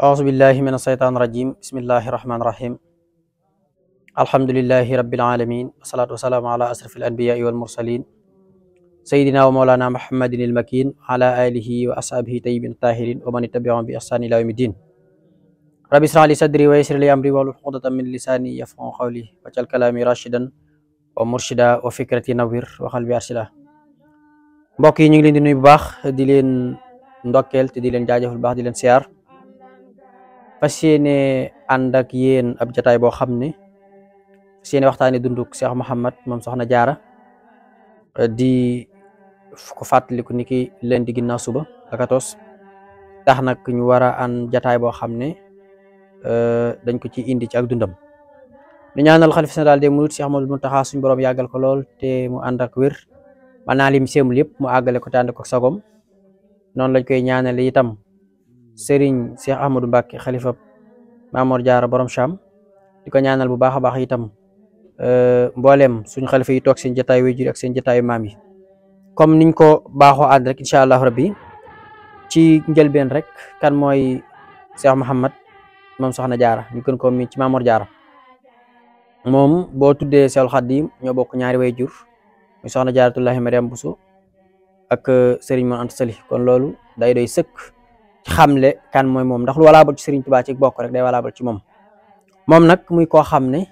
أعوذ بالله من الشيطان الرجيم بسم الله الرحمن الرحيم الحمد لله رب العالمين والصلاة والسلام على أشرف الأنبياء والمرسلين سيدنا ومولانا محمد المكين على آله وأصحابه طيبين الطاهرين ومن تبعهم بإحسان إلى يوم الدين رب اشرح لي صدري ويسر لي أمري واحلل عقدة من لساني يفقهوا قولي واجعل كلامي راشدا ومرشدا وفكرتي نوير وقلبي أرشدا mbokk yi ñu ngi leen di nuyu bu baax di leen ndokkeel te di leen jaajëfal bu baax di leen siyaar fas yéene ànd ak yéen ab jataay boo xam ne fas yéene waxtaane dunduk Cheikh Mouhamed moom Soxna Jaara di ko fàttaliku ni ki leen di ginnaaw suba ak 14 tax nag ñu war a ànd jataay boo xam ne dañ ko ci indi ci ak dundam ñu ñaanal xalifa général des mourides Cheikh Ahmadou Mountakha suñu borom yàggal ko lool te mu ànd ak wér man naa lim séemul yëpp mu àggale ko te ànd ko sagom noonu lañ koy ñaanale itam Serigne Cheikh Ahmadou Mbacké xalifa Mamor Jaara borom Cham di ko ñaanal bu baax a baax itam mboolem suñu xalifa yi toog seen jotaayu waajur ak seen jotaayu maam yi comme niñ ko baaxoo ànd rek incha allah rabbi ci njëlbeen rek kan mooy Cheikh Mouhamed moom Soxna Jaara ñu gën ko mi ci Mamor Jaara moom boo tuddee Seexul Xadiim ñoo bokk ñaari waajur muy Soxna Jaaratullahi Mariam Bousso ak Serigne Mor Anta Sali kon loolu day doy sëkk ci xamle kan mooy moom ndax lu walaabal ci Serigne Touba ci bokk rek day walaabal ci moom nag muy koo xam ne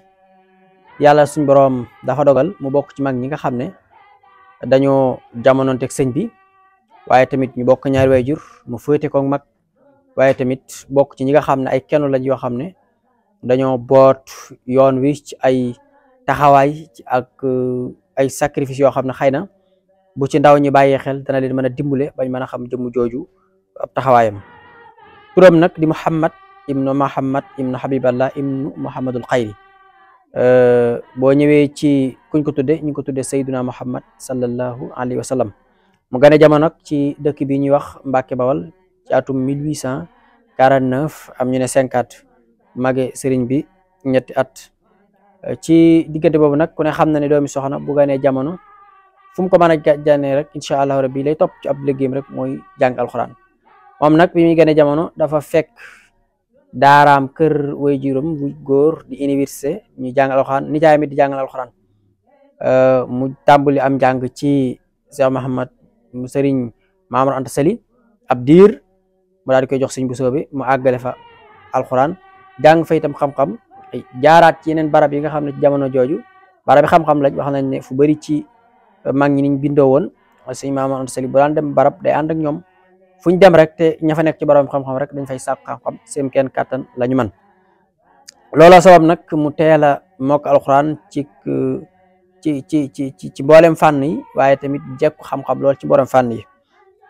yàlla suñ boroom dafa dogal mu bokk ci mag ñi nga xam ne dañoo jamonoonteeg sëñ bi waaye tamit ñu bokk ñaari waajur mu féete ko mag waaye tamit bokk ci ñi nga xam ne ay kenn lañ yoo xam ne dañoo boot yoon wi ci ay taxawaay ak ay sacrifice yoo xam ne xëy na bu ci ndaw ñi bàyyee xel dana leen mën a dimbale bañ mën a xam jëmm jooju ab taxawaayam turam nag di Muhammad ibnu Habiballah ibnu Muhammadul Xayri boo ñëwee ci kuñ ko tudde ñu ngi ko tudde Sayyiduna Muhammad sallallahu alayhi wa sallam mu gane jamono nag ci dëkk bi ñuy wax Mbàkke Bawal ci atum 1849 am ñu ne 50 mage sëriñ bi ñetti at ci diggante boobu nag ku ne xam na ne doomi soxna bu ganee jamono fu mu ko mën a jànnee rek incha allahu rabbi lay topp ci ab liggéeyam rek mooy jàng alxuraan moom nag bi muy ganee jamono dafa fekk daaraam kër waajuram bu góor di université ñu jàng alxuraan nijaayam it di jàngal alxuraan mu tàmbali am jàng ci Cheikh Mouhamed mu sëriñ Mamor Anta Sali ab diir mu daal di koy jox sëñ bu soobe mu àggale fa alxuraan jàng fa itam xam-xam jaaraat ci yeneen barab yi nga xam ne ci jamono jooju barab yi xam-xam lañ wax nañ ne fu bari ci mag ñi niñ bindoo woon sëñ Mamor Anta Sali bu daan dem barab day ànd ak ñoom fu ñu dem rek te ña fa nekk ci borom xam-xam rek dañ fay sàkk xam-xam seen kenn kàttan la ñu mën loola sabab nag mu teel a mokk alxuraan ci mboolem fànn yi waaye tamit jekku xam-xam lool ci mboolem fànn yi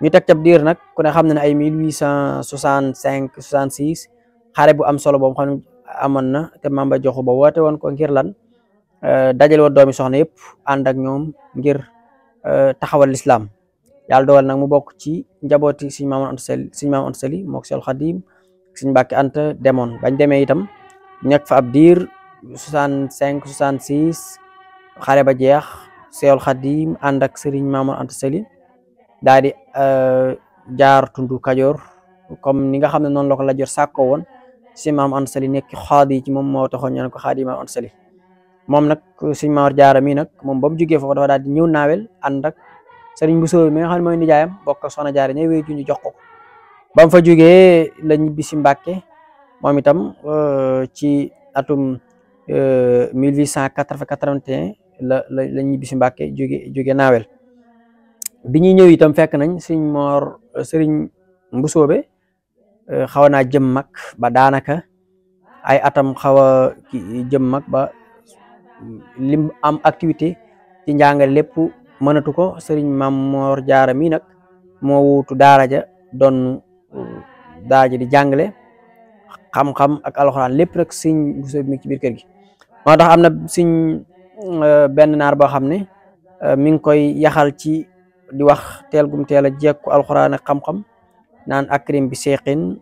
ñu teg cab diir nag ku ne xam na ne ay 1865 66 xare bu am solo boobu xam ne amoon na te Mamba Joxu ba woote woon ko ngir lan dajale woon doomi soxna yëpp ànd ak ñoom ngir taxawal lislaam yàlla dogal nag mu bokk ci njabooti Sëñ Maam Anta Sali mook Seexul Xadiim Sëñ Mbàkke Anta demoon bañ demee itam nekk fa ab diir 65 66 xare ba jeex Seexul Xadiim ànd ak Sëriñ Maam Anta Sali daal di jaar tundu Kajoor comme ni nga xam ne noonu la ko la jor sàkkoo woon Sëñ Maam Anta Sali nekk xaadi ci moom moo taxoon ñu ne ko xaadi Maam Anta Sali moom nag Sëñ Mamor Jaara mi nag moom ba mu jógee foofu dafa daal di ñëw naawel ànd ak sëriñ Bousso mi nga xam ne mooy nijaayam bokk ak Soxna Jaara ñooy wéy ñu jox ko ba mu fa jógee la ñibbi si Mbàkke moom itam ci atum 1881 la ñibbi si Mbàkke jóge naawel bi ñuy ñëw itam fekk nañ sëriñ Bousso be xaw naa jëm mag ba daanaka ay atam xaw a jëm mag ba lim am activité ci njàngale lépp mënatu ko sëriñ Mamor Jaara mi nag moo wuutu daara ja doon daara ja di jàngale xam-xam ak alxuraan lépp rek sëñ Bousso bi mi ci biir kër gi moo tax am na sëñ benn naar boo xam ne mi ngi koy yaxal ci di wax teel gum teel a jekku alxuraan ak xam-xam naan akrim bi seexin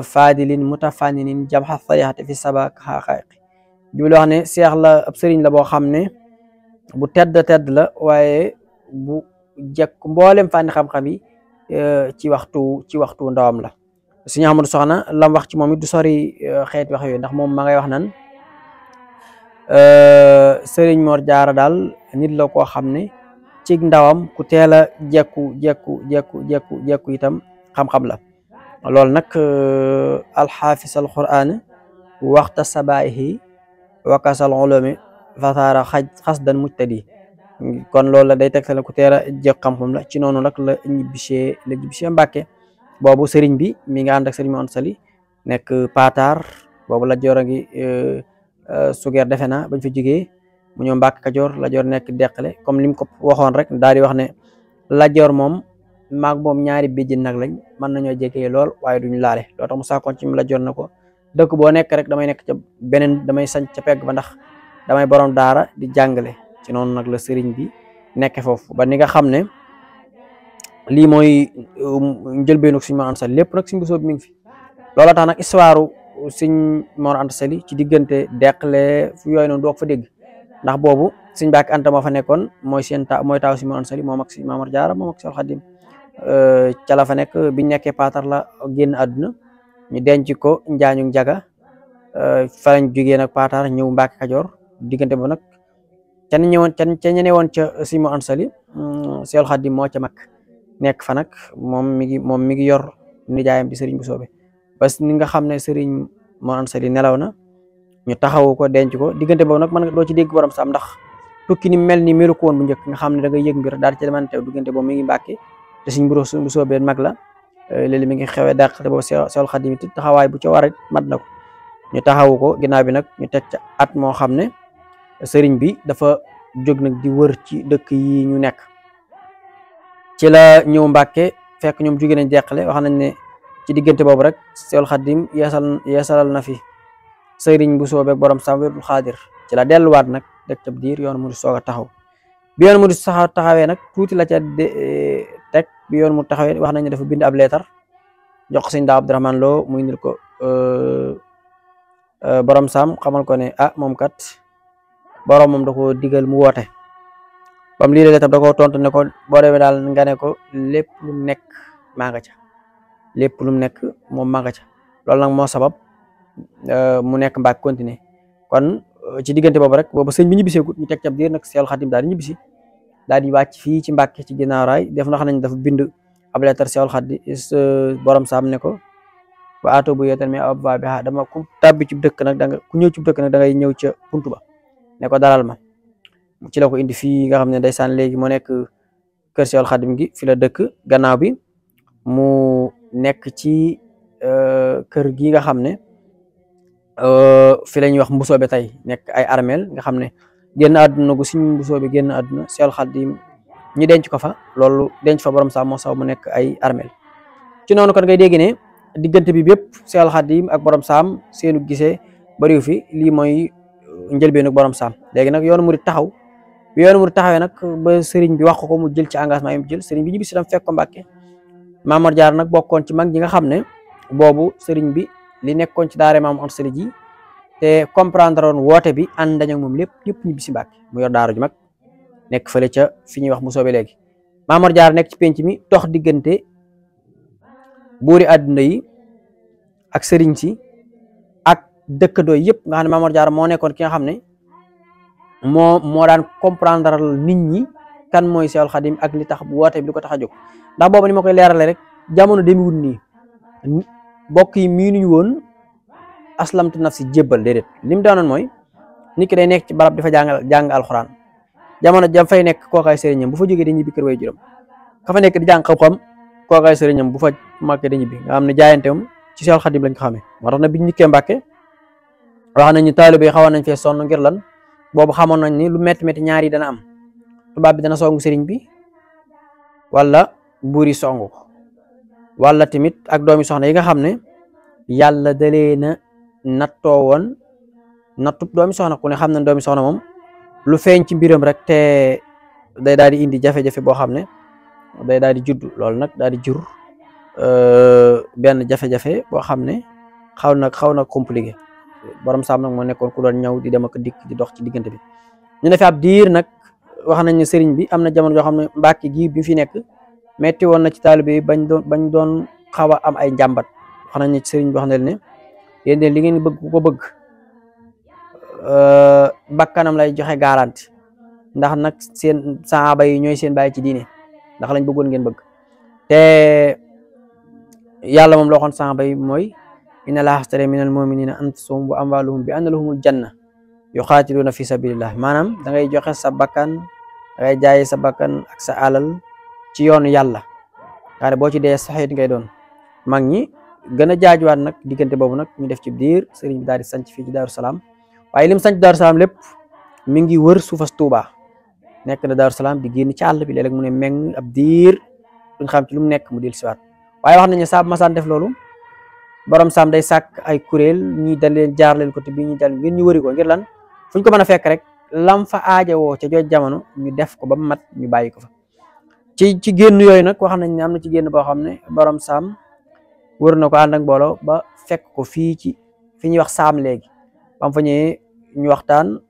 fadilin mutafanninin jamxa sayxate fi sabak xaqaiqi jublu wax ne seex la ab sëriñ la boo xam ne bu tedd la waaye bu jekk mboolem fànni xam-xam yi ci waxtu ndawam la Sëriñ Ahmadu Soxna lam wax ci moom it du sori xeet wax yooyu, ndax moom ma ngay wax nan Sëriñ Mor Jaara daal nit la koo xam ne ci ndawam ku teel a jekku itam xam-xam la. loolu nag alxaafis alquran waxta sabaihi wakasal ulumi fatara xasdan mujtadi, kon loolu la day tegtal ku teel a jekk xam-xam la. ci noonu nag la ñibbisee Mbàkke. boobu sëriñ bi mi nga ànd ak sëriñ Mor Anta Sali nekk Pataar, boobu la joor a ngi sugeer defe na bañ fa jógee mu ñëw Mbàkke Kajoor. la joor nekk deqale comme lim ko waxoon rek, daal di wax ne la joor moom maag moom ñaari béjjën nag lañ, mën nañoo jegee lool waaye duñu laale. loo tax mu saakoon ci la joor na ko dëkk boo nekk rek damay nekk ca beneen, damay sañ ca pegg ba, ndax damay borom daara di jàngale. ci noonu nag la sëriñ bi nekk foofu ba ni nga xam ne lii mooy njëlbeenu Sëriñ Mor Anta Sali. lépp nag Sëriñ Bousso bi mi ngi fi. loola tax nag histoire Sëriñ Mor Anta Sali ci diggante deqale fu yooyu noonu doog fa dégg, ndax boobu Sëriñ Mbàkke Anta moo fa nekkoon mooy mooy taaw Sëriñ Mor Anta Sali, moom ak Sëriñ Maamor Jaara moom ak Seex Xaadim ca la fa nekk. biñ nekkee Paatar la génn àdduna, ñu denc ko Njaañu Njaga, fa lañ jógee nag Paatar ñëw Mbàkke Kajoor. diggante ba nag ca ñene woon ca Sëriñ Mor Anta Sali Seex Xaadim moo ca mag nekk fa nag. moom mi ngi yor nijaayam di Sëriñ Bousso bi, parce que ni nga xam ne Sëriñ Mor Anta Sali nelaw na ñu taxawu ko denc ko. diggante boobu nag man doo ci dégg borom saam, ndax tukki ni mel ni melu ko woon bu njëkk nga xam ne da nga yëg mbir daal ci deman teew. diggante boobu mi ngi Mbàkke te Sëriñ Bousso bi mag la, léegi mi ngi xewee dàq te boobu Seexul Xaadim taxawaay bu ca war mat na ko. ñu taxawu ko ginnaaw bi nag ñu teg ca at moo xam ne sëriñ bi dafa jóg nag di wër ci dëkk yi ñu nekk. ci la ñëw Mbàkke fekk ñoom jóge nañ deqale. wax nañ ne ci diggante boobu rek Seexul Xaadim yeesalal na fi Sëriñ Bousso beeg borom Sam Werdul Xaadir. ci la delluwaat nag dëkk ca diir yoon mu di soog a taxaw. bi yoon mu di taxawee nag tuuti la ca teg. bi yoon mu taxawee wax nañ ne dafa bind ab leetar jox ko Sëriñ Daa Abdourahmane Lo mu indil ko borom Sam, xamal ko ne moom kat borom moom da ko digal mu woote. bam lii leetar da koo tontu ne ko boo demee daal nga ne ko lépp lu mu nekk maa nga ca, lépp lu mu nekk moom maa nga ca. loolu nag moo sabab mu nekk Mbàkke continuer. kon ci diggante boobu rek boobu sëñ bi ñibbiseegut, ñu teg ca diir nag Seexul Xaadim daal di ñibbisi, daal di wàcc fii ci Mbàkke ci ginnaaw raay. def na xam nañ dafa bind ab leetar Seexul Xaadim borom Sam ne ko wa ato bu yeetan mais ab va bi dama ku tàbbi ci dëkk nag ku ñëw ci dëkk nag da ngay ñëw ca buntu ba ne ko dalal ma. ci la ko indi fii nga xam ne ndeysaan léegi mu nekk kër Seexul Xaadim gi fi la dëkk. gannaaw bi mu nekk ci kër gi nga xam ne fi la ñuy wax Bousso bi tey nekk ay armeel nga xam ne génn àdduna gu Sëriñ Bousso bi génn àdduna Seexul Xaadim ñu denc ko fa. loolu denc fa borom Sam moo saw mu nekk ay armeel. ci noonu kon ngay dégg ne diggante bi bépp Seexul Xaadim ak borom Sam seenu gisee bariw fi. lii mooy njëlbeenu borom Sam. léegi nag yoonu murid taxaw. bi yoonu murid taxawee nag ba sëriñ bi wax ko mu jël ci engagement yi mu jël, sëriñ bi ñibbi si tam fekk ko Mbàkke. Maamor Jaara nag bokkoon ci mag ñi nga xam ne boobu sëriñ bi li nekkoon ci daara Maam Anta Sali ji te comprendre woon woote bi ànd dañu moom lépp ñibbi si Mbàkke. mu yor daara ju mag nekk fële ca fi ñuy wax Bousso bi léegi. Maamor Jaara nekk ci penc mi dox diggante buuri àdduna yi ak sëriñ si ak dëkkandoo yëpp nga xam ne Maamor Jaara moo nekkoon ki nga xam ne moo daan comprendre nit ñi kan mooy Seexul Xaadim ak li tax bu woote bi li ko tax a jóg. ndax boobu ni ma koy leerale rek jamono demiwul nii mbokk yi miinuñu woon aslamtu nafsi jébbal déedéet. li mu doonoon mooy nit ki day nekk ci barab dafa jàng alxuraan, jamono jam fay nekk kookaay sëriñam bu fa jógee dañuy ñibbi kër way juróom. ka fa nekk di jàng xam-xam kookaay sëriñam bu fa màkkee dañuy ñibbi. nga xam ne jaayanteem ci Seexul Xaadim lañ ko xamee. moo tax na biñ ñikkee Mbàkke wax nañu taalibe yi xawoon nañ fee sonn ngir lan boobu xamoon nañ ni lu métti ñaar yi dana am. tubaab bi dana songu sëriñ bi wala buur yi songu ko, wala tamit ak doomi soxna yi nga xam ne yàlla dalee na nattoo woon nattub doomi soxna. ku ne xam ne doomi soxna moom lu feeñ ci mbiram rek te day daal di indi jafe-jafe boo xam ne day daal di judd. loolu nag daal di jur benn jafe-jafe boo xam ne xaw na compliqué. borom Sam nag moo nekkoon ku doon ñëw di dem ak dikk di dox ci diggante bi. ñu ne fi ab diir nag wax nañ ne sëriñ bi am na jamono yoo xam ne Mbàkke gi bi fi nekk metti woon na ci taalibe yi bañ doon xaw a am ay njàmbat wax nañ ne sëriñ bi wax na leen ne yéen de li ngeen bëgg ku ko bëgg bakkanam lay joxe garanti ndax nag seen saaba yi ñooy seen bàyyi ci diine ndax lañ bëggoon ngeen bëgg te yàlla moom la waxoon saaba yi mooy inna allaha ashtara minal mu'minina anfusahum wa amwaluhum bi anna lahumul janna yuqatiluna fi sabilillah maanaam da ngay joxe sa bakkan da ngay jaay sa bakkan ak sa alal ci yoonu yàlla xaare boo ci dee saxit ngay doon mag ñi gën a jaajuwaat nag diggante boobu nag ñu def ci diir sëriñ bi daal di sanc fii ci Daaru Salaam waaye lim sanc Daaru Salaam lépp mi ngi wër suufas Tuuba nekk na Daaru Salaam di génn ci àll bi léeg-léeg mu ne meng ab diir duñ xam ci lu mu nekk mu del siwaat waaye wax nañu saab masaan def loolu borom saam day sàkk ay kuréel ñi dal leen jaar leen côté bi ñu dal ngir ñu wëri ko ngir lan fuñ ko mën a fekk rek lam fa aajowoo ca jooj jamono ñu def ko ba mat ñu bàyyi ko fa ci génn yooyu nag wax nañ ne am na ci génn boo xam ne borom saam wër na ko ànd ak mbooloo ba fekk ko fii ci fi ñuy wax saam léegi bam fa ñëwee ñu waxtaan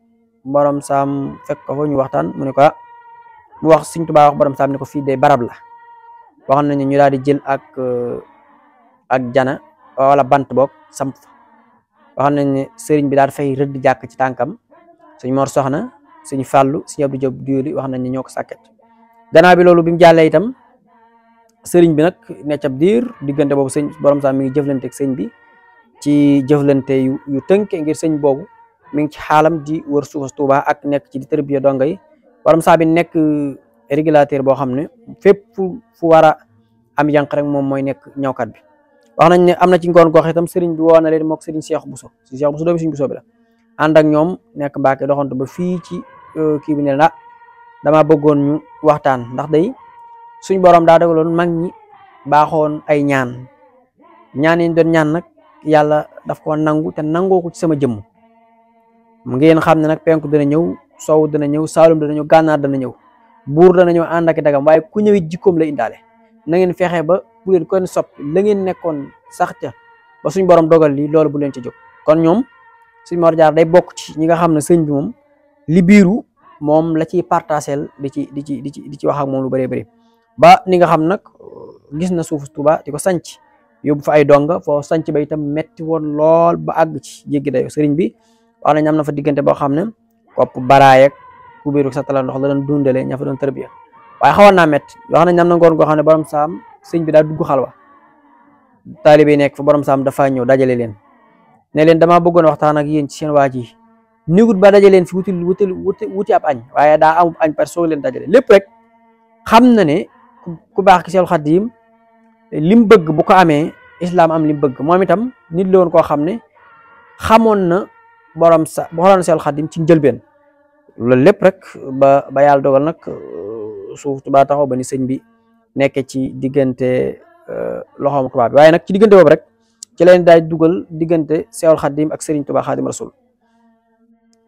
borom saam fekk ko fa ñu waxtaan mu ne ko mu wax Sëriñ Tuubaa wax borom saam ne ko fii de barab la wax nañ ne ñu daal di jël ak jana wala bant boog samp wax nañ ne sëriñ bi daal fay rëdd jàkk ci tànkam Sëñ Mor Soxna Sëñ Fàllu Sëñ Abdou Diop Diyoli wax nañ ne ñoo ko sàkket gannaaw bi loolu bi mu jàllee itam sëriñ bi nag necc ab diir diggante boobu sëñ borom saam mi ngi jëflante ak sëñ bi ci jëflante yu tënke ngir sëñ boobu mi ngi ci xaalam di wër suufas Tuuba ak nekk ci di tërbiya donga yi borom saam bi nekk régulateur boo xam ne fépp fu war a am yànq rek moom mooy nekk ñawkat bi wax nañ ne am na ci ngoon gox itam sëriñ bi woo na leen mook sëriñ Cheikh Bousso si Cheikh Bousso doomi Sëriñ Bousso bi la ànd ak ñoom nekk Mbàkke doxantu ba fii ci kii bi ne la dama bëggoon ñu waxtaan ndax day suñ borom daa dogaloon mag ñi baaxoon ay ñaan yi ñu doon ñaan nag yàlla daf ko nangu te nangoo ko ci sama jëmm mu ngeen xam ne nag penku dana ñëw sow dana ñëw saalum dana ñëw gànnaar dana ñëw buur dana ñëw ànd ak dagam waaye ku ñëwit jikkoom la indaale na ngeen fexe ba bu leen kon soppi la ngeen nekkoon sax ca ba suñ borom dogal li loolu bu leen ca jóg kon ñoom Sëñ Mor Jaara day bokk ci ñi nga xam ne sëñ bi moom li biiru moom la ciy partagel di ci wax ak moom lu bëree bëri ba ni nga xam nag gis na suufu Tuuba di ko sanc yóbbu fa ay donga foo sanc ba itam metti woon lool ba àgg ci jéggi dayo sëriñ bi wax nañ am na fa diggante boo xam ne kopp baraay ak kubéeru sa tala ndox la doon dundale ña fa doon tërbiya waaye xawoon naa metti wax nañ am na ngoon goo xam ne borom saam sëñ bi daa dugg xalwa taalibe yi nekk fa borom saam dafa ñëw dajale leen ne leen dama bëggoon waxtaan ak yéen ci seen waa ji nigut ba dajale leen fi wuti ab añ waaye daa am añ par soog leen dajale lépp rek xam na ne ku baax ki Seexul Xadiim lim bëgg bu ko amee islam am lim bëgg moom itam nit la woon koo xam ne xamoon na borom sa xooloon Seexul Xadiim ci njëlbeen loolu lépp rek ba yàlla dogal nag suuf Tuubaa taxaw ba ni sëñ bi nekk ci diggante loxoom tubaab bi waaye nag ci diggante boobu rek ci leen daay dugal diggante Seexul Xadiim ak Sëriñ Tuubaa Xaadimu Rasuul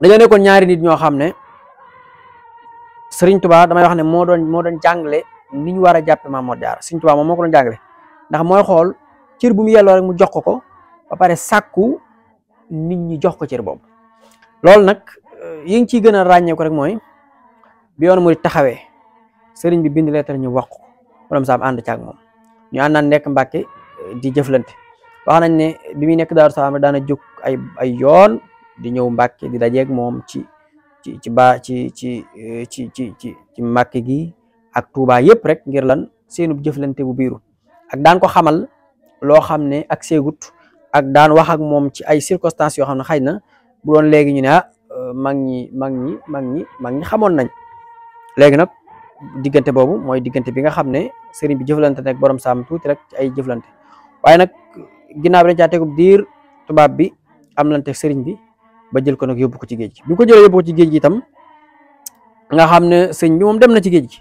dañoo nekkoon ñaari nit ñoo xam ne Sëriñ Tuubaa damay wax ne moo doon jàngale ni ñu war a jàppe Maam Mor Jaara Sëriñ Tuubaa moom moo ko doon jàngale ndax mooy xool cër bu mu yelloo rek mu jox ko ba pare sàkku nit ñi jox ko cër boobu loolu nag yi ngi ciy gën a ràññee ko rek mooy bi yoon murid taxawee sëriñ bi bind leetar ñu wax ko borom saam ànd caag moom ñu àndaan nekk Mbàkke di jëflante wax nañ ne bi muy nekk Daaru Salaam daana jóg ay yoon di ñëw Mbàkke di dajeeg moom ci Mbàkke gi ak Tuubaa yëpp rek ngir lan seenub jëflante bu biiru ak daan ko xamal loo xam ne ak seegut ak daan wax ak moom ci ay circonstances yoo xam ne xëy na bu doon léegi ñu ne mag ñi xamoon nañ léegi nag diggante boobu mooy diggante bi nga xam ne sëriñ bi jëflante nag borom saam tuuti rek ci ay jëflante waaye nag ginnaaw bi dañ caa tegub diir tubaab bi am lante sëriñ bi ba jël ko nag yóbbu ko ci géej gi bi ko jëlee yóbbu ko ci géej gi itam nga xam ne sëriñ bi moom dem na ci géej gi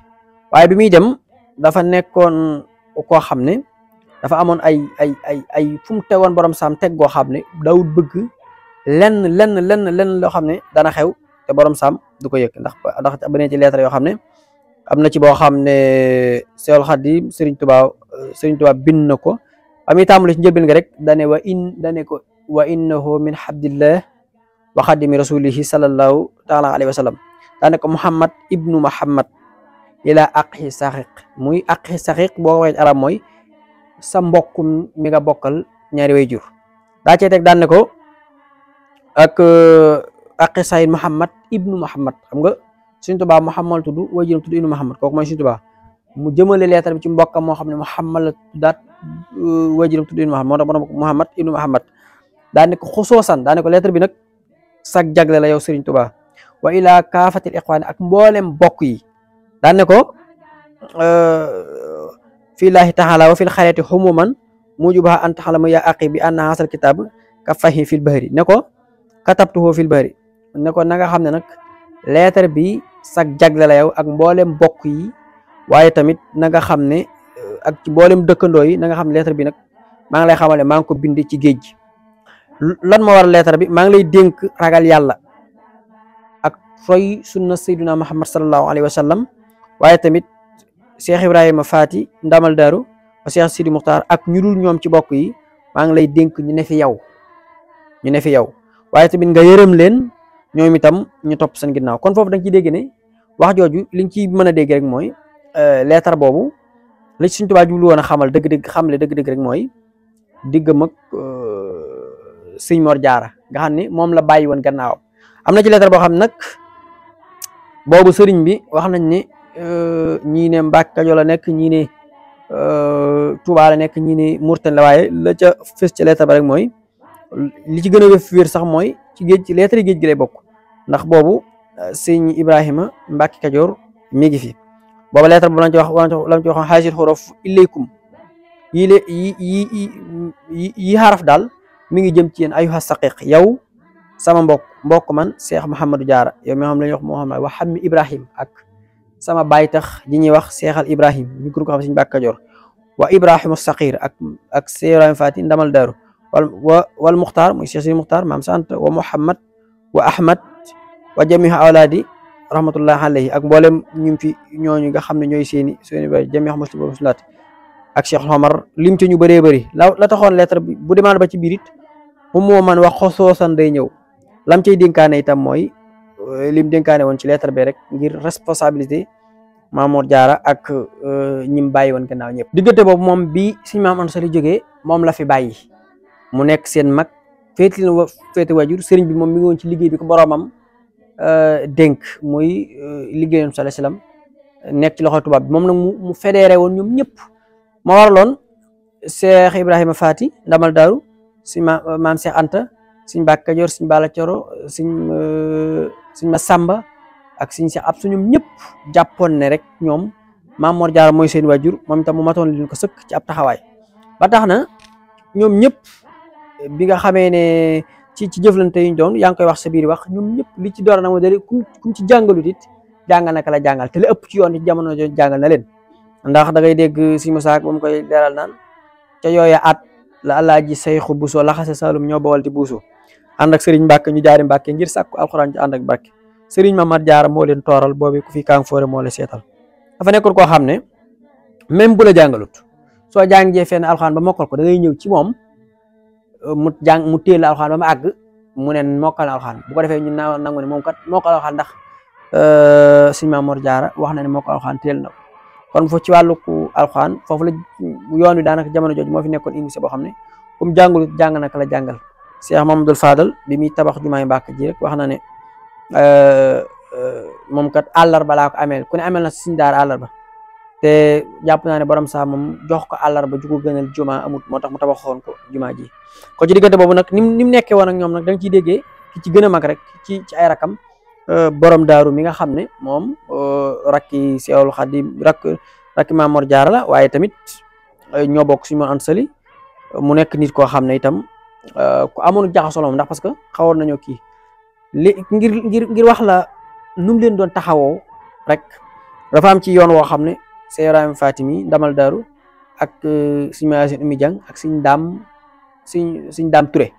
waaye bi muy dem dafa nekkoon koo xam ne dafa amoon ay fu mu tegoon borom saam teg goo xam ne daawut bëgg lenn loo xam ne dana xew te borom saam du ko yëg ndax ba ne ci lettre yoo xam ne am na ci boo xam ne Seexul Xadiim Sëriñ Tuubaa bind na ko ami tàmbali ci njëlbeen nga rek dane ko wa innahu min habdillah wa xadimi rasulihi sallallahu taala alayhi wa sallam daane ko Muhammad ibnu Muhammad ila aqi saxiq muy aqi saxiq boo waxee arab mooy sa mbokk mi nga bokkal ñaari way jur daa cee teg daan ne ko ak Sayyid Muhammad ibnu Muhammad xam nga Sëriñ Tuubaa Muhammad tudd way juram tudd ibnu Muhammad kooku mooy Sëriñ Tuubaa mu jëmale leetar bi ci mbokkam moo xam ne Muhammad la tuddaat way juram tudd ibnu Muhammad moo tax Muhammad ibnu Muhammad daa ne ko xusoosan daa ne ko leetar bi nag sag jagle la yow Sëriñ Tuubaa wa ila kaafatil ikhwaani ak mboolem bokk yi daan ne ko fi llahi taala wa fil xayrati humuman mujubaha an taxalama ya aqi bi anna hasal kitab ka fahi fil bahri ne ko katabtuhu fil bahri ne ko na nga xam ne nag leetar bi sag jagle la yow ak mboolem bokk yi waaye tamit na nga xam ne ak ci mboolem dëkkandoo yi na nga xam ne leetar bi nag maa ngi lay xamal ne maa ngi ko bind ci géej gi lan moo war leetar bi maa ngi lay dénk ragal yàlla ak roy sunna sayyiduna Muhammad sallallahu alayhi wa sallam waaye tamit Cheikh Ibrahima Faati ndamal daaru wa Cheikh Sidi Muxtaar ak ñu dul ñoom ci bokk yi maa ngi lay dénk ñu ne fi yow waaye tamit nga yërëm leen ñoom itam ñu topp seen ginnaaw kon foofu da nga ciy dégg ne wax jooju liñ ci mën a dégg rek mooy leetar boobu li Sëriñ Tuubaa jublu woon a xamal dëgg-dëgg xamle dëgg-dëgg rek mooy diggam ak Sëriñ Mor Jaara nga xam ne moom la bàyyi woon gannaawam am na ci leetar boo xam ne nag boobu sëriñ bi wax nañ ne ñii ne Mbàkke Kajoor la nekk ñii ne Tuubaa la nekk ñii ne Murtani la waaye la ca fës ca leetar ba rek mooy li ci gën a wér sax mooy ci géej ci leetar géej gi lay bokk ndax boobu sëñ Ibrahima Mbàkke Kajoor mi ngi fi booba leetar boobu lañ ci wax xaasil xorof ilaykum yi xaraf daal mi ngi jëm ci yéen ayuha saqiq yow sama mbokk man Cheikh Mouhamadou Diarra yow mi xam la ñuy wax Mouhamad wa xammi Ibrahim ak sama baay tax ji ñuy wax Seexal Ibrahim ñu gën ko xam sëñ Mbàkke Kajoor wa Ibrahima Saqir ak Cheikh Ibrahima Faati ndamal daaru wal Muxtaar muy Cheikh Sidi Muxtaar maam sant wa Muhammad wa Ahmad wa jamiha awlaadi rahmatullah alayhi ak mboolem ñu fi ñooñu nga xam ne ñooy seeni bay jamiha muslimat ak Cheikh Omar lim ci ñu bëree bëri la taxoon lettre bi bu demaan ba ci biir it moo man wax xosoosan day ñëw lam cay dénkaane itam mooy lim dénkaane woon ci lettre bi rek ngir responsabilité Mamour Diarra ak ñim bàyyi woon gannaaw ñëpp diggante boobu moom bi suñu maam Anta Sali jógee moom la fi bàyyi mu nekk seen mag féete wajur sëriñ bi moom mi ngi woon ci liggéey bi ko boroomam dénk muy liggéeyoon sallallahu alayhi wasallam nekk ci loxo tubaab bi moom nag mu fédéré woon ñoom ñëpp ma waraloon Cheikh Ibrahima Faati ndamal daaru suñ maam Cheikh Anta suñ Mbàkke Kajoor suñ Balla Coro suñ Masamba ak suñ Cheikh Absu ñoom ñëpp jàppoon ne rek ñoom Maam Mor Jaara mooy seen wajur moom itam mu matoon leen ko sëkk ci ab taxawaay ba tax na ñoom ñëpp bi nga xamee ne ci jëflante yi ñu doon yaa ngi koy wax sa biir wax ñoom ñëpp li ci door na mo dali kum ci jàngalut it jàngal naka la jàngal te li ëpp ci yoon ci jamono jooju jàngal na leen ndax da ngay dégg si Musaa ba mu koy leeral naan ca yooya at la Alaaji Sayxu Buso laxase Saalum ñoo bawal ti buuso ànd ak Sëriñ Mbàkke ñu jaari Mbàkke ngir sàkku alxuraan ci ànd ak Mbàkke Sëriñ Mamar Jaara moo leen tooral boobu ku fi kaang foore moo la seetal dafa nekkoon koo xam ne même bu la jàngalut soo jàngee fenn alxuraan ba mokkal ko da ngay ñëw ci moom mu téel la alxuraan ba mu àgg mu ne mokkal na alxuraan bu ko defee ñu nangu ne moom kat mokkal alxuraan ndax Sëriñ Mamar Jaara wax na ne mokkal alxuraan téel na ko kon foofu ci wàllu alxuraan foofu la yoon wi daanaka jamono jooju moo fi nekkoon université boo xam ne comme jàngalut jàng naka la jàngal Cheikh Mamadou Fadal bi muy tabax jumaay Mbàkke ji rek wax na ne moom kat àllarba laa ko ameel ku ne ameel na suñu daara àllarba te jàpp naa ne borom saa moom jox ko àllarba ju ko gënal juma amut moo tax mu tabaxoon ko juma ji ko ci diggante boobu nag ni mu nekkee woon ak ñoom nag da nga ciy déggee ki ci gën a mag rek ci ay rakam borom daaru mi nga xam ne moom rakki Seexul Xaadim rakki Maam Mor Jaara la waaye tamit ñoo bokk suñu Mor Anta Sali mu nekk nit koo xam ne itam ku amoon jaxasoo moom ndax parce que xawoon nañoo kii li ngir wax la nu mu leen doon taxawoo rek dafa am ci yoon woo xam ne Cheikh Ibrahima Fatimi ndamal daaru ak suñu magasin Oumy Dieng ak suñ daam Touré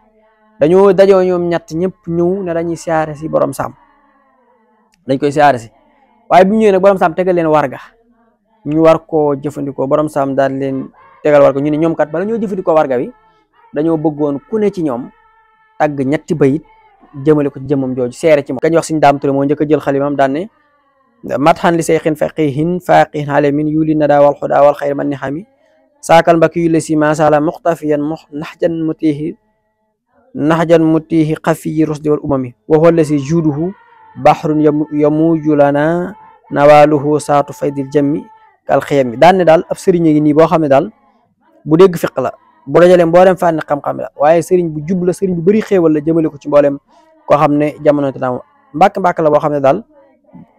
dañoo dajoo ñoom ñett ñëpp ñëw ne dañuy siyaare si borom saam dañ koy siyaare si waaye bi ñu ñëwee nag borom saam tegal leen warga ñu war koo jëfandikoo borom saam daal leen tegal warga ñu ne ñoom kat bala ñoo jëfandikoo warga bi dañoo bëggoon ku ne ci ñoom tagg ñetti bayit jëmale ko ci jëmmam jooju seere ci moom kañ wax suñ daam Touré moo njëkk a jël xalimam daan ne matxan li sayxin faqihin faqihin alamin yuli nada wal xuda wal xayr man ni xami saakal mbakki yu la si masala muxtafiyan naxjan mutihi xafiyi rusdi wal umami wa huwa lasi juuduhu bahrun yamuju lana nawaluhu saatu faydil jammi kal xiyam mi daan ne daal ab sëriñ ngi nii boo xam ne daal bu dégg fiq la bu dajalee mboolem fànni xam-xam la waaye sëriñ bu jub la sëriñ bu bëri xéewal la jëmale ko ci mboolem koo xam ne jamono te naam mbàkk la boo xam ne daal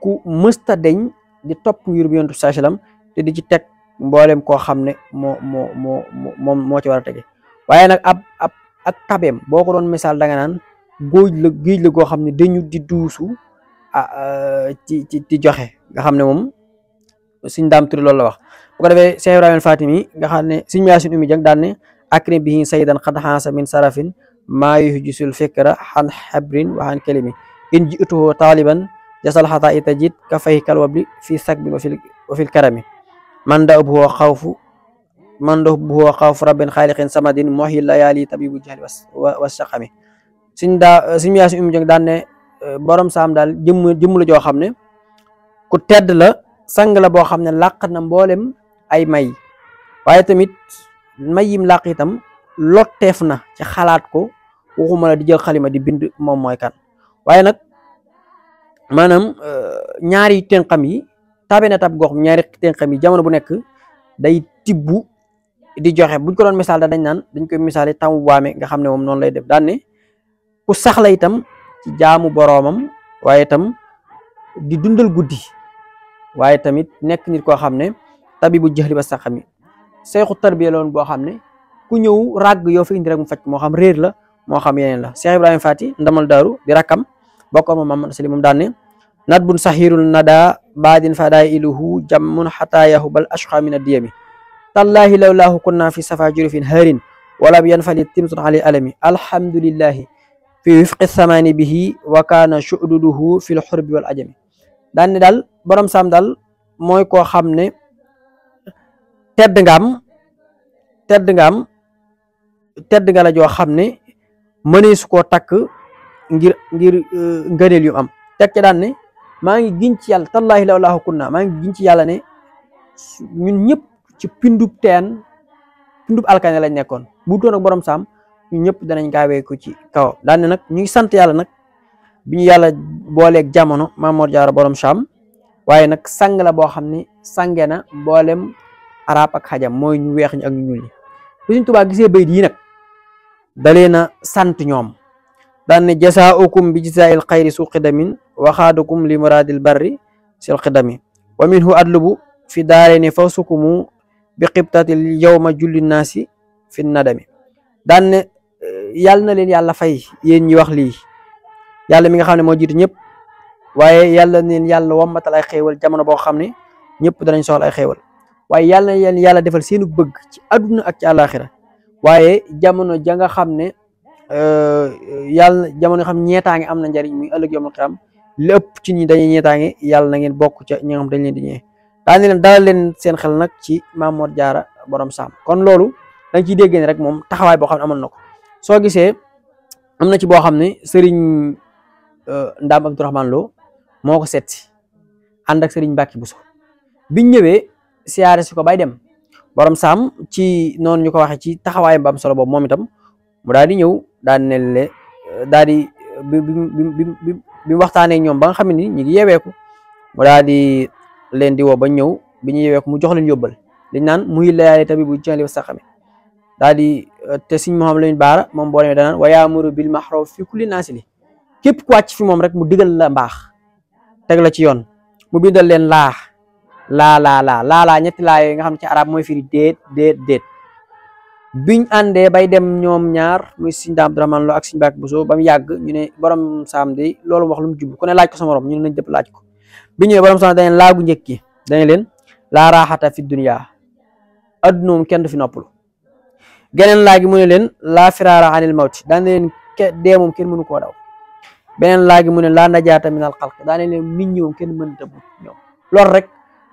ku mësta deñ di topp ngir bu yonent bi sallam te di ci teg mboolem koo xam ne moo ci war a tege waaye nag ak tabeem boo ko doon misaal da nga naan géej la goo xam ne dañu di duusu ci joxe nga xam ne moom suñ daam turi loolu la wax bu ko defee Cheikh Ibrahima Fatimi nga xam ne suñ Yaasin Umi Jang daan ne akrim bihi saydan xad xaasa min sarafin maa yuhjisul fikra xan xabrin wa xan kalimi in ji'tuhu taliban jasal xata itajid ka fay kalwabli fi sakbin wa fil karami man da buhu xawfu rabbin xaaliqin samadin mohi layaali tabibu jahli wa saqami suñ Yaasin Umi Jang daan ne borom saam daal jëmm la joo xam ne ku tedd la sang la boo xam ne làq na mboolem ay may waaye tamit may yim làq itam lotteef na ci xalaat ko waxuma la di jël xalima di bind moom mooy kan waaye nag maanaam ñaari tenxam yi tabe na tab gox ñaari tenxam yi jamono bu nekk day tibbu di joxe buñ ko doon misaal dañ naan dañ koy misaale tamu waame nga xam ne moom noonu lay def daan ne ku saxla itam ci jaamu boroomam waaye itam di dundal guddi waaye tamit nekk nit koo xam ne tabibu jahli ba saxami seexu tarbiya loon boo xam ne ku ñëw ràgg yoo fa indi rek mu faj moo xam réer la moo xam yeneen la Cheikh Ibrahima Fati ndamal daaru di rakkam bokkoon moom Mamad Sali moom daan ne nat bun sahirul nada baadin fadaa iluhu jammun xataayahu bal ashqa min addiyami tallahi lawlaahu kunna fi safa jurufin harin wala bi yan fali timsun ali alami alhamdulillahi fi wifqi samani bihi wa kaana shududuhu fi l xurbi wal ajami daan ne daal borom saam daal mooy koo xam ne tedd nga la joo xam ne mëneesu koo takk ngir ngëneel yu am teg ca daan ne maa ngi giñ ci yàlla tallaahi lawlaahu kunna maa ngi giñ ci yàlla ne ñun ñëpp ci pindub alkane lañ nekkoon bu doon ak borom saam ñun ñëpp danañ gaawee ko ci kawam daan ne nag ñu ngi sant yàlla nag bi ñu yàlla booleeg jamono Mamoor Jaara borom saam waaye nag sang la boo xam ne sange na mboolem arab ak xajam mooy ñu weex ñi ak ñu ñuul ñi bu Sëriñ Tuubaa gisee bayit yi nag dalee na sant ñoom daan ne jasaaukum bi jisaa'il xayri su qidamin waxaadukum li muraadil barri sil qidami wa minhu adlubu fi daareni fawsukumu bi qibtatil yawma julli naasi fi nadami daan ne yàlla na leen yàlla fay yéen ñi wax lii yàlla mi nga xam ne moo jiitu ñëpp waaye yàlla neen yàlla wammatal ay xéewal jamono boo xam ne ñëpp danañ soxla ay xéewal waaye yàlla na leen yàlla defal seenu bëgg ci àdduna ak ci àllaaxira waaye jamono ja nga xam ne jamono xam ñeetaange am na njariñ muy ëllëg yawmal qiyaam lépp ci ñi dañuy ñeetaange yàlla na ngeen bokk ca ñi nga xam dañ leen di ñee daa ne leen dalal leen seen xel nag ci Mamoor Jaara borom saam kon loolu dañ ciy dégg ne rek moom taxawaay boo xam ne amoon na ko soo gisee am na ci boo xam ne sëriñ Ndaam Abdourahmane Lo moo ko seet si ànd ak sëriñ Mbàkke Buso biñ ñëwee siyaare si ko bay dem borom saam ci noonu ñu ko waxee ci taxawaay ba am solo boobu moom itam mu daal di ñëw daal ne le daal di bi waxtaanee ñoom ba nga xam ne ni ñu ngi yeeweeku mu daal di leen di woo ba ñëw bi ñu yeeweeku mu jox leen yóbbal liñ naan muy layaale tamit bu jëli wa saxame daal di te Sëriñ Mouhamadou Lamine Bara moom boo demee danaan wa yaamuru bil ma'ruf fi kulli naasili képp ku wàcc fi moom rek mu digal la mbaax teg la ci yoon mu bindal leen laa ñetti laa yooyu nga xam ne ci arab mooy firi déet biñ àndee bay dem ñoom ñaar muy Sëriñ Ndaam Abdourahmane Lo ak Sëriñ Mbàkke Buso ba mu yàgg ñu ne borom saam de loolu wax lu mu jublu ku ne laaj ko sa morom ñu ne nañ dëpp laaj ko bi ñëwee borom saam dañ leen laagu njëkk ki dañ leen laa raaxata fi dunya adduna moom kenn du fi noppalu geneen laa gi mu ne leen laa firaara anil mawti daan leen dee moom kenn mënu koo daw beneen laa gi mu ne laa najaata minal xalq daan leen nit ñi moom kenn mënta bu ñoom loolu rek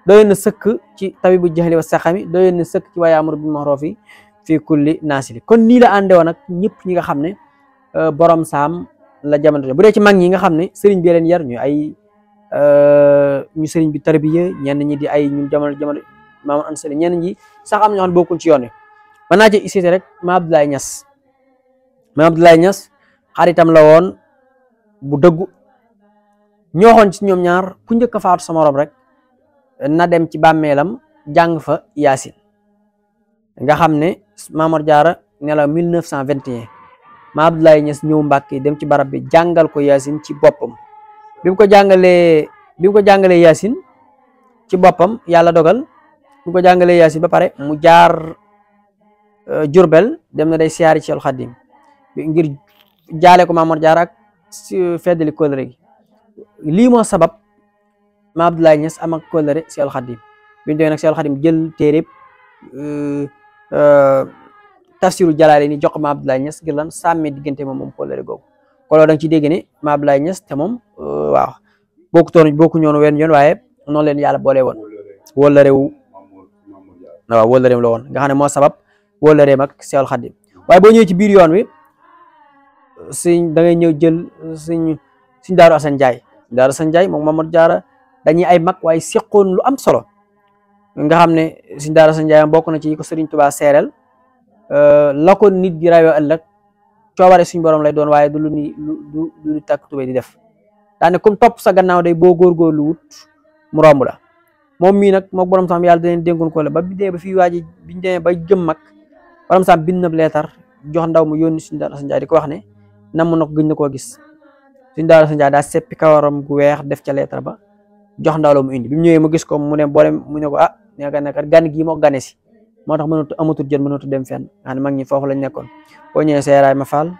doyoon na sëkk ci tabibu jahli wa saxami doyoon na sëkk ci wa yaamuru bil ma'rufi fi kulli naasili kon nii la ànde woon ak ñëpp ñi nga xam ne borom saam la jamono bu dee ci mag ñi nga xam ne sëriñ bi leen yar ñu ay ñu sëriñ bi tarbiya ñenn ñi di ay ñun jamono Maam Anta Sali ñenn ñi sax am na ñoo xam ne bokkuñ ci yoon wi mën naa ci cité rek Maam Abdoulaye Niass. Maam Abdoulaye Niass xaritam la woon bu dëggu ñoo xoon ci ñoom ñaar ku njëkk a faatu sa morom rek na dem ci bàmmeelam jàng fa Yaasin nga xam ne Mamor Jaara nelaw 1921 Maam Abdoulaye Niass ñëw Mbàkke dem ci barab bi jàngal ko Yaasin ci boppam bi mu ko jàngalee Yaasin ci boppam yàlla dogal bi mu ko jàngalee Yaasin ba pare mu jaar Jurbel dem na day siyaari ci Seexul Xadiim ngir jaale ko Mamor Jaara ak feddali kóllëre gi lii moo sabab Maam Abdoulaye Niass am ak kóllëre Seexul Xadiim bi ñu demee nag Seexul Xadiim jël téereb tafsiru Jalaale ni jox ko Maam Abdoulaye Niass ngir lan sàmmee diggante moom kóllëre googu kon loolu da nga ciy dégg ne Maam Abdoulaye Niass te moom waaw bokku ñoonu wenn yoon waaye noonu leen yàlla boole woon wóllërewu waaw wóllëreem la woon nga xam ne moo sabab wóllëreem ak Seexul Xadiim waaye boo ñëwee ci biir yoon wi da ngay ñëw jël suñ Daaru Asan Njaay moom Mamor Jaara dañuy ay mag waaye seqoon lu am solo nga xam ne suñ Daaru Asan Njaay bokk na ci ko Sëriñ Tuubaa seereel la ko nit di rawee ëllëg coobare suñ borom lay doon waaye du lu tàkk tubéy di def daane comme topp sa gannaaw day boo góorgóorlu wut mu romb la moom mii nag moom borom sax yàlla da leen dénkoon ko la ba bi dee ba fii waaji biñu demee ba jëm mag borom sax bind na leetar jox ndaw mu yónni suñ Daaru Asan Njaay di ko wax ne namm na ko gëj na koo gis suñ Daaru Asan Njaay daa seppi kawaram gu weex def ca leetar ba jox ndaw la mu indi bi mu ñëwee mu gis ko mu ne boolem mu ne ko ne kat gan gii moo gane si moo tax amatul jot mënatu dem fenn nga xam ne mag ñi foofu lañ nekkoon boo ñëwee Seeraay ma Fall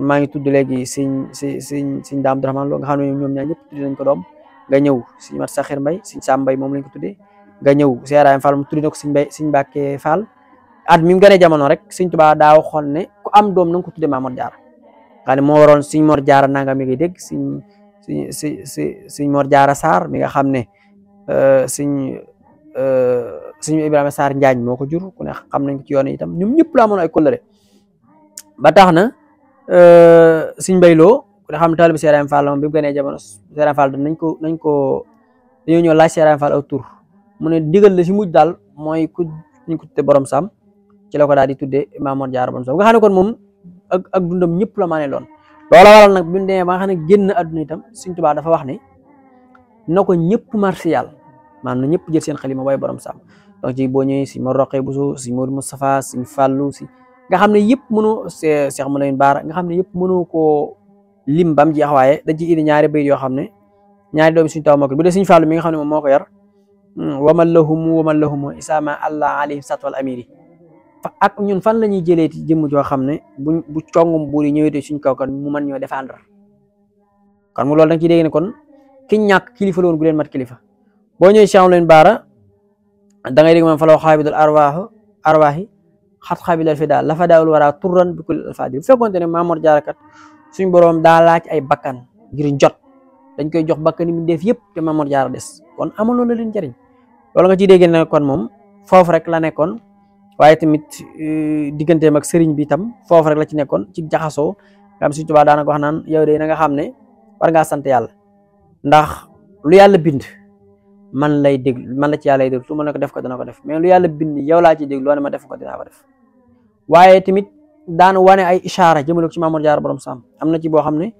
maa ngi tudd léegi siñ Daam Abdourahmane Lo nga xam ne ñoom ñaar ñëpp tudd nañ ko doom nga ñëw siñ Mat Saxir Mbay siñ Sam Mbay moom lañ ko tuddee nga ñëw Seeraay ma Fall mu tudd na ko siñ Mbàkke Fall at mi mu gënee jamono rek Sëriñ Tuubaa daa waxoon ne ku am doom na nga ko tuddee Mamor Jaara nga ne moo waroon siñ Mor Jaara nanga mi ngi dégg siñ Mor Jaara Sarr mi nga xam ne suñu Ibrahima Sarr Njaañ moo ko jur ku ne xam nañ ko ci yoon itam ñoom ñëpp la amoon ay kóllëre ba tax na suñ Mbayloo ku ne xam ne taalibe Seeraay Fall moom bi mu gënee jamono Seeraay Fall dañoo ñëw laaj Seeraay Fall aw tur mu ne digal la si mujj daal mooy ñu ko tudde borom Sam ci la ko daal di tudde Mamor Jaara borom Sam nga xam ne kon moom ak dundam ñëpp la maane loon loola waral nag bi mu demee ba nga xam ne génn àdduna itam Sëriñ Tuubaa dafa wax ne na ko ñëpp marsiyaal maanaam na ñëpp jël seen xalima waaye borom Sam donc ci boo ñëwee si Mor Roqee Bousso si Modou Moustapha si Fallou si nga xam ne yëpp mënoo Cheikh Moulamine Bara nga xam ne yëpp mënoo koo lim bam jeex waaye dañ ci indi ñaari bayit yoo xam ne ñaari doomi Sëriñ Tuubaa moo ko bu dee Sëriñ Fallou mi nga xam ne moom moo ko yar waman lahumu isaama allah alayhim satwal amiri ak ñun fan la ñuy jëlee ci jëmm joo xam ne bu congum buur yi ñëwee suñ kaw kan mu mën ñoo défendre kon mu loolu da nga ciy dégg ne kon ki ñàkk kilifa la woon gu leen mat kilifa boo ñëwee Cheikh Moulamine Bara da ngay dégg moom falaw xaabidul arwaahi xat xaabidal fi daal la fa daawul waraa turran bi kulli alfadil bu fekkoonte ne Mamor Jaara kat suñ boroom daa laaj ay bakkan ngir jot dañ koy jox bakkan yi mu def yëpp te Mamor Jaara des kon amaloon na leen njëriñ loolu nga ciy dégg ne kon moom foofu rek la nekkoon waaye tamit digganteem ak sëriñ bi tam foofu rek la ci nekkoon ci jaxasoo nga xam Sëriñ Tuubaa daanaka wax naan yow de na nga xam ne war ngaa sant yàlla ndax lu yàlla bind man la ci yàlla lay déglu su ma ne ko def ko dana ko def mais lu yàlla bind yow laa ciy déglu loo ne ma def ko dinaa ko def waaye tamit daan wane ay ishaara jëmale ko ci Mamor Jaara borom Sam am na ci boo xam ne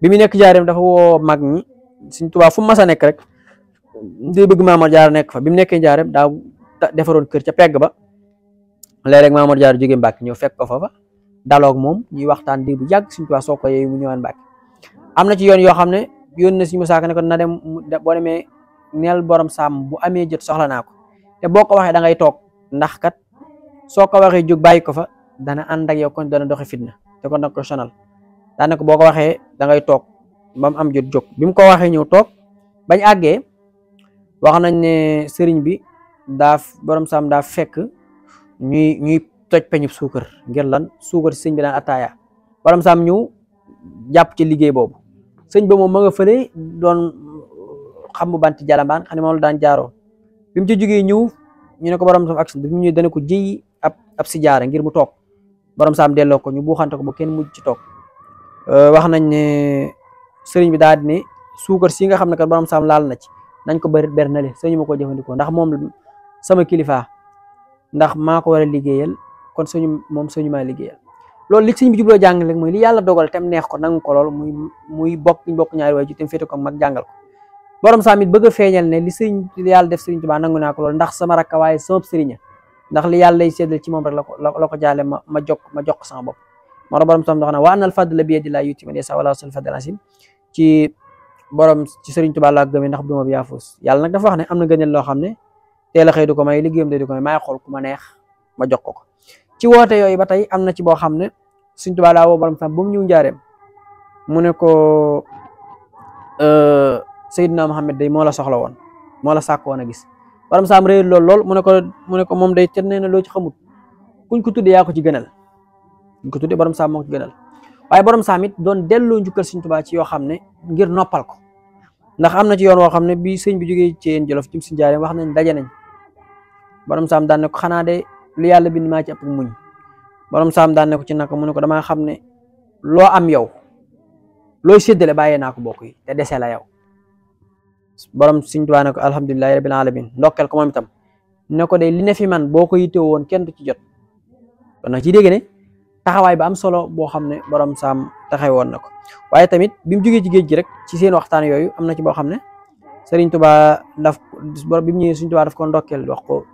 bi mu nekk jaareem dafa woo mag ñi Sëriñ Tuubaa fu mu mas a nekk rek day bëgg Mamor Jaara nekk fa bi mu nekkee jaareem daa defaroon kër ca pegg ba léeg-léeg Mamor Jaara jóge Mbàkke ñëw fekk ko fa ba daloog moom ñuy waxtaan di bu yàgg Sëriñ Tuubaa soo ko yooyu mu ñëwaan Mbàkke am na ci yoon yoo xam ne yoon na Sëriñ Musaa Ka ne ko na dem boo demee neel borom Sam bu amee jot soxla naa ko te boo ko waxee da ngay toog ndax kat soo ko waxee jóg bàyyi ko fa dana ànd ak yow kon dana doxi fitna te kon nag ko sonal daanaka boo ko waxee da ngay toog ba mu am jot jóg bi mu ko waxee ñëw toog bañ àggee wax nañ ne sëriñ bi borom Sam daa fekk ñuy toj peñub suukar ngir lan suukar sëñ bi daan ataaya borom Sam ñëw jàpp ci liggéey boobu sëñ ba moom ma nga fële doon xam bu banti jalambaan xam ne moom la daan jaaroo bi mu ci jógee ñëw ñu ne ko borom Sam ak bi mu ñëw dana ko jëyi ab si jaara ngir mu toog borom Sam delloo ko ñu buuxante ko bu kenn mujj ci toog wax nañ ne sëriñ bi daal di ne suukar si nga xam ne kat borom Sam laal na ci nañ ko bernale sëñ ma ko jëfandikoo ndax moom sama kilifa ndax maa ko war a liggéeyal kon moom suñu maa liggéeyal loolu li sëñ bi jubloo jàngal rek mooy li yàlla dogal tam neex ko nangu ko lool muy bokk ñaari waajur tam féete ko mag jàngal ko borom saam it bëgg a feeñal ne li yàlla def sëriñ Tuubaa nangu naa ko lool ndax sama rakka waaye sama sëriña ndax li yàlla lay séddal ci moom rek la ko jaale ma jox ko sama bopp moo tax borom saam dox na wa annal fadla bi yadillaahi yu'tiihi man yashaa wallaahu zul fadlil aziim ci sëriñ Tuubaa laa gëmee ndax duma bi yaafus yàlla nag dafa wax ne am na gëneel loo xam ne teel a xëy du ko may liggéeyam du ko may maay xool ku ma neex ma jox ko ci woote yooyu ba tey am na ci boo xam ne sëriñ Tuubaa daa woo borom saam ba mu ñëw njaareem mu ne ko Seydina Muhammad day moo la soxla woon moo la sàkk woon a gis borom saam réer lool mu ne ko moom day te nee na loo ci xamut kuñ ko tuddee yaa ko ci gënal kuñ ko tuddee borom saam moo ko ci gënal waaye borom saam it doon delloo njukkal sëriñ Tuubaa ci yoo xam ne ngir noppal ko ndax am na ci yoon woo xam ne bi sëñ bi jógee ci yéen Jolof jëm si njaareem wax nañ daje nañ borom saam daan ne ko xanaa de lu yàlla bind maa ci ëpp muñ borom saam daan ne ko ci naka mu ne ko damaa xam ne loo am yow looy séddale bàyyee naa ko bokk yi te dese la yow borom sëñ Tuubaa ne ko alhamdulillahi rabbil alamin ndokkeel ko moom itam ne ko de li ne fi man boo ko yittewoo woon kenn du ci jot kon nag ci dégg ne taxawaay ba am solo boo xam ne borom saam taxaw woon na ko waaye tamit bi mu jógee ci géej gi rek ci seen waxtaan yooyu am na ci boo xam ne Sëriñ Tuubaa bi mu ñëwee Sëriñ Tuubaa daf ko ndokkeel wax ko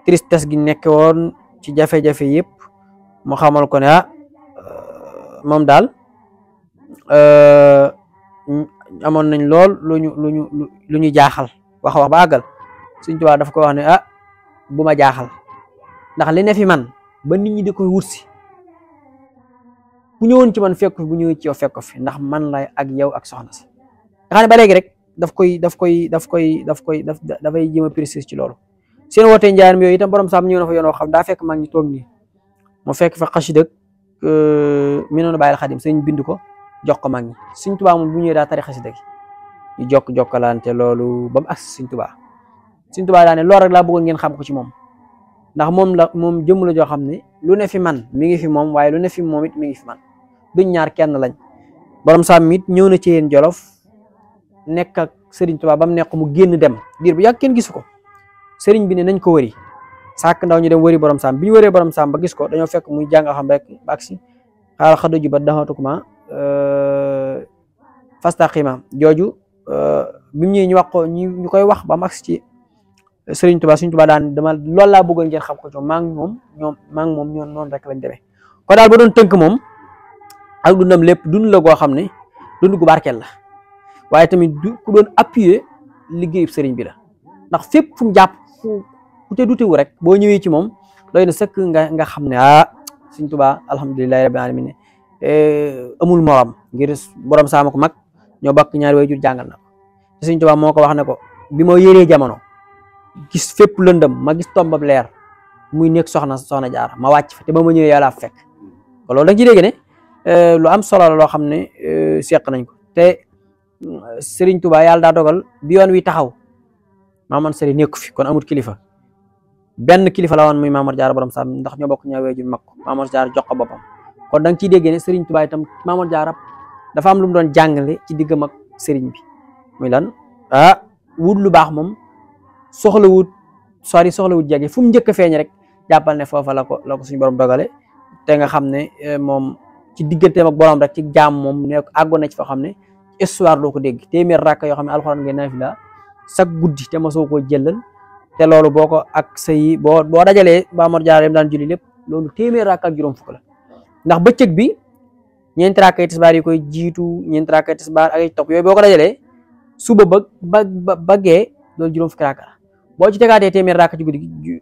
tristesse gi nekk woon ci jafe-jafe yëpp mu xamal ko ne moom daal amoon nañ lool lu ñu jaaxal wax ba àggal Sëriñ Tuubaa daf ko wax ne bu ma jaaxal ndax li ne fi man ba nit ñi di koy wutsi bu ñëwoon ci man fekk fi bu ñëwee ci yow fekk ko fi ndax man la ak yow ak soxna si nga xam ne ba léegi rek dafay jéem a préciser ci loolu seen wootee njaaram yooyu itam borom saam ñëw na fa yoon woo xam daa fekk mag ñi toog nii mu fekk fa xasida mi noonu bàyyil xadim sëñ bind ko jox ko mag ñi Sëriñ Tuubaa moom bu ñëwee daa tari xasida gi ñu jokkalante loolu ba mu agsi Sëriñ Tuubaa daa ne loolu rek laa bëggoon ngeen xam ko ci moom ndax moom jëmm la joo xam ne lu ne fi man mi ngi fi moom waaye lu ne fi moom it mi ngi fi man duñ ñaar kenn lañ borom saam it ñëw na ci yéen Jolof nekk ak Sëriñ Tuubaa ba mu nekk mu génn dem diir bu yàgg kenn gisu ko sëriñ bi ne nañ ko wëri sàkk ndaw ñu dem wëri borom saam bi ñu wëree borom saam ba gis ko dañoo fekk muy jàng xam rek ba agsi xaal xadoju ba daxatukuma fastaqima jooju bi mu ñëwee ñu wax ko ñu koy wax ba mu agsi ci Sëriñ Tuubaa daan dama loolu laa bëggoon ngeen xam ko ci maa ngi moom ñoom noonu rek lañ demee kon daal ba doon tënk moom ak dundam lépp dund la goo xam ne dund gu barkeel la waaye tamit ku doon appuyer liggéeyu sëriñ bi la ndax fépp fu mu jàpp ku te dutewu rek boo ñëwee ci moom doy na sëkk nga xam ne Sëriñ Tuubaa alhamdulillahi rabbil alamin amul morom ngir borom saama ko mag ñoo bakk ñaari waajur jàngal na ko te Sëriñ Tuubaa moo ko wax ne ko bi ma yëree jamono gis fépp lëndëm ma gis tombab leer muy nekk soxna Jaara ma wàcc fa te ba ma ñëwee yàlla fekk ko loolu da nga ci dégg ne lu am solo la loo xam ne seq nañ ko te Sëriñ Tuubaa yàlla daa dogal bi yoon wi taxaw Maamor Sëriñ nekku fi kon amul kilifa benn kilifa la woon muy Maamor Jaara borom saam ndax ñoo bokk ñaari waajur mag ko Maamor Jaara jox ko boppam kon da nga ciy dégg ne Sëriñ Tuubaa itam Maamor Jaara dafa am lu mu doon jàngale ci diggam ak sëriñ bi muy lan wut lu baax moom soxlawut jege fu mu njëkk a feeñ rek jàppal ne foofa la ko suñu borom dogale te nga xam ne moom ci digganteem ak borom rek ci jaam moom ne àggoon na ci foo xam ne histoire doo ko dégg téeméer rakk yoo xam ne alxuraan ngay naafila chaque guddi te mosoo koo jëlal te loolu boo ko ak say boo dajalee Maamor Jaara yam daan julli lépp loolu téeméer rakk ak juróom fukk la ndax bëccëg bi ñeenti rakk tisbaar yi koy jiitu ñeenti rakk tisbaar ak topp yooyu boo ko dajalee suba ba gee loolu juróom fukki rakk la boo ci tegaatee téeméer rakk ci guddi gi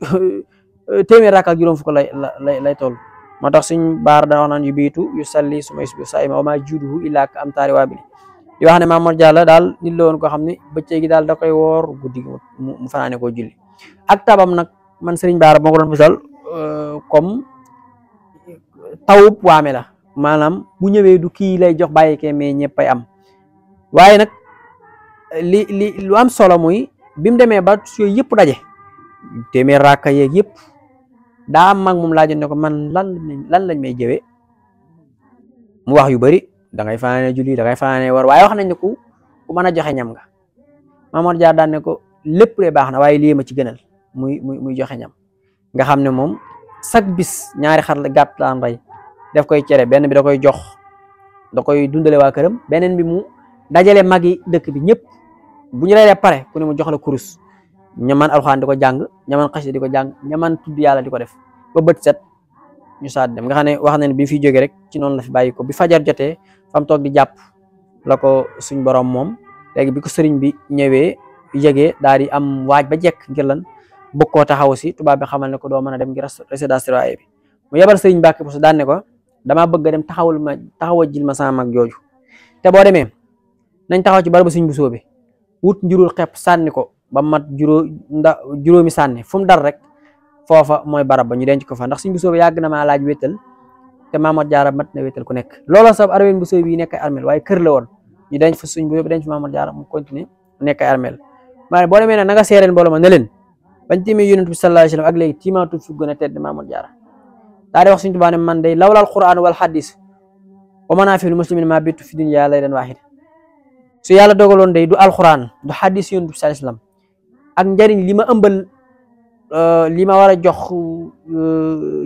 téeméer rakk ak juróom fukk lay toll moo tax suñ baar da wax naan yu biitu yu salli suma yusbihu saa'ima wa maa juuduhu illaa ka amtaari waabili di wax ne Maamor Jaara daal nit la woon koo xam ne bëccëg gi daal da koy woor guddi gi mu fanaane koo julli ak tabam nag man sëriñ Baara moo ko doon misal comme tawub waame la maanaam bu ñëwee du kii lay jox bàyyi kee mais ñëppay am waaye nag lu am solo muy bi mu demee ba yooyu yëpp daje téeméer raaka yeeg yëpp daa am mag moom laajoon ne ko man lan lañ may jëwee mu wax yu bari da ngay fanaane julli da ngay fanaane war waaye wax nañ ne ku mën a joxe ñam nga Maamor Jaara daan ne ko lépp de baax na waaye lii ma ci gënal muy joxe ñam nga xam ne moom chaque bis ñaari xar la gàtt daan rey def koy cere benn bi da koy jox da koy dundale waa këram beneen bi mu dajale magi dëkk bi ñëpp bu ñu reeree pare ku ne mu jox la kurus ñaman alxuraan di ko jàng ñaman xasida di ko jàng ñaman tudd yàlla di ko def ba bët set ñu saat dem nga xam ne wax na ne bi fi jógee rek ci noonu la fi bàyyi ko bi fajar jotee fam toog di jàpp la ko suñ borom moom léegi bi ko sëriñ bi ñëwee yëgee daal di am waaj ba jekk ngir lan bëgg koo taxaw si tubaab bi xamal ne ko doo mën a dem ngir résidence surveillée bi mu yebal sëriñ Mbàkke Buso daan ne ko damaa bëgg a dem taxawal jil ma sama mag jooju te boo demee nañ taxaw ci barabu suñ Buso bi wut njurul xepp sànni ko ba mat juróomi sànni fu mu dar rek foofa mooy barab ba ñu denc ko fa ndax suñ Buso bi yàgg na maa laaj wéttal te Mamour Diarra mat na wéttal ku nekk looloo sab armeel Buso bi nekk ay armeel waaye kër la woon ñu denc fa suñ Buso bi denc fa Mamour Diarra mu continuer nekk ay armeel maa ne boo demee nag na nga seereen mbooloo ma ne leen bañ tiimee yonent bi sallallahu alayhi wasallam ak léegi tiimaatu fi gën a tedd Mamour Diarra daa di wax suñ Tuubaa ne man day lawlal Qur'aan wal hadis wa manaafi'ul muslimin ma bitu fi dunya laylan waahid su yàlla dogaloon day du alquran du hadis yonent bi sallallahu alayhi wasallam ak njariñ li ma ëmbal li ma war a jox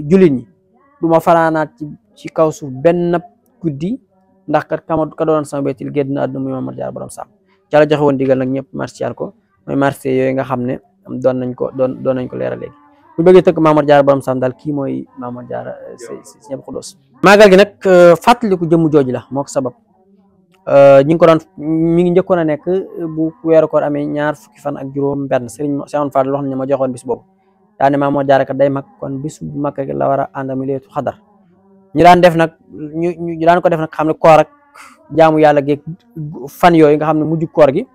jullit ñi du ma fanaanaat ci kaw suuf benn guddi ndax kat ka doon sama béytil génn na àdduna muy Mamour Diarra borom sàmm ca la joxe woon digal nag ñëpp martial ko mooy marché yooyu nga xam ne doon nañ ko leeral léegi bu bëggee tëkk Mamour Diarra borom sàmm daal kii mooy Mamour Diarra si ñëpp xuloos maagal gi nag fàttaliku jëmm jooju la moo ko sabab ñi ngi ko doon mi ngi njëkkoon a nekk bu weeru koor amee ñaar fukki fan ak juróom benn Serigne Cheikh Fall wax nañ ne ma joxoon bis boobu daane Mamour Diarra kat day mag kon bis bu mag rek la war a ànd mi leetu xadar ñu daan def nag ñu daan ko def nag xam ne koor ak jaamu yàlla geeg fan yooyu nga xam ne mujj koor gi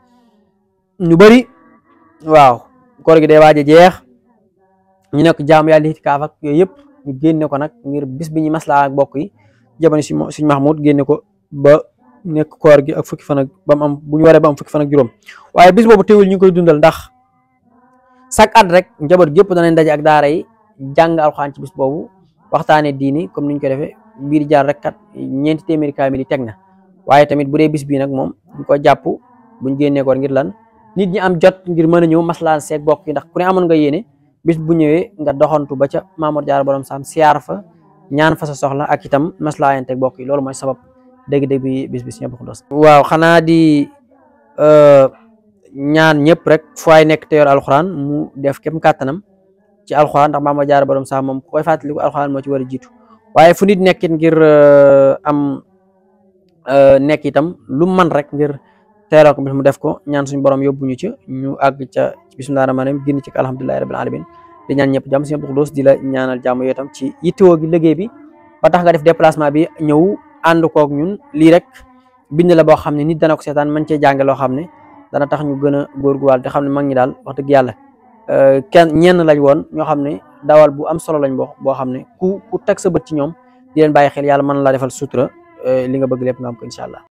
ñu bëri waaw koor gi day waaj a jeex ñu nekk jaamu yàlla itikaaf ak yooyu yëpp ñu génne ko nag ngir bis bi ñu maslaa ak bokk yi jëbani suñ Mahmoud génne ko ba nekk koor gi ak fukki fan ak ba mu am bu ñu waree ba am fukki fan ak juróom waaye bis boobu teewul ñu ngi koy dundal ndax chaque at rek njaboot gépp danañ daje ak daara yi jàng alxuraan ci bis boobu waxtaane diini comme niñ ko defee biir jaar rek kat 4 téeméeri kaamil yi teg na waaye tamit bu dee bis bii nag moom ñu ko jàpp buñ génnee koor ngir lan nit ñi am jot ngir mën a ñëw maslaan seeg bokk yi ndax ku ne amoon nga yéene bis bu ñëwee nga doxantu ba ca Mamour Diarra borom saam siyaar fa ñaan fa sa soxla ak itam maslaayanteeg bokk yi loolu mooy sabab dégg-dégg bi bis bi si ñëpp xudos waaw xanaa di ñaan ñëpp rek fu ay nekk te yor alxuraan mu def képp kàttanam ci alxuraan ndax Mamour Diarra borom saam moom ku koy fàttaliku alxuraan moo ci war a jiitu waaye fu nit nekkit ngir am nekk itam lu man rek ngir teeloo ko bis mu def ko ñaan suñu borom yóbbuñu ci ñu àgg ca bismillahir rahmanir rahim génn ci alhamdulillahi rabbil alamin di ñaan ñëpp jàmm si ñëpp xudos di la ñaanal jàmm yooyu tam ci yittewoo gi liggéey bi ba tax nga def déplacement bi ñëw ànd koog ñun lii rek bind la boo xam ne nit dana ko seetaan man cee jànge loo xam ne dana tax ñu gën a góorgóorlu te xam ne mag ñi daal wax dëgg yàlla ñenn lañ woon ñoo xam ne dawal bu am solo lañ boo xam ne ku teg sa bët ci ñoom di leen bàyyi xel yàlla mën laa defal sutura li nga bëgg lépp nga am ko incha allah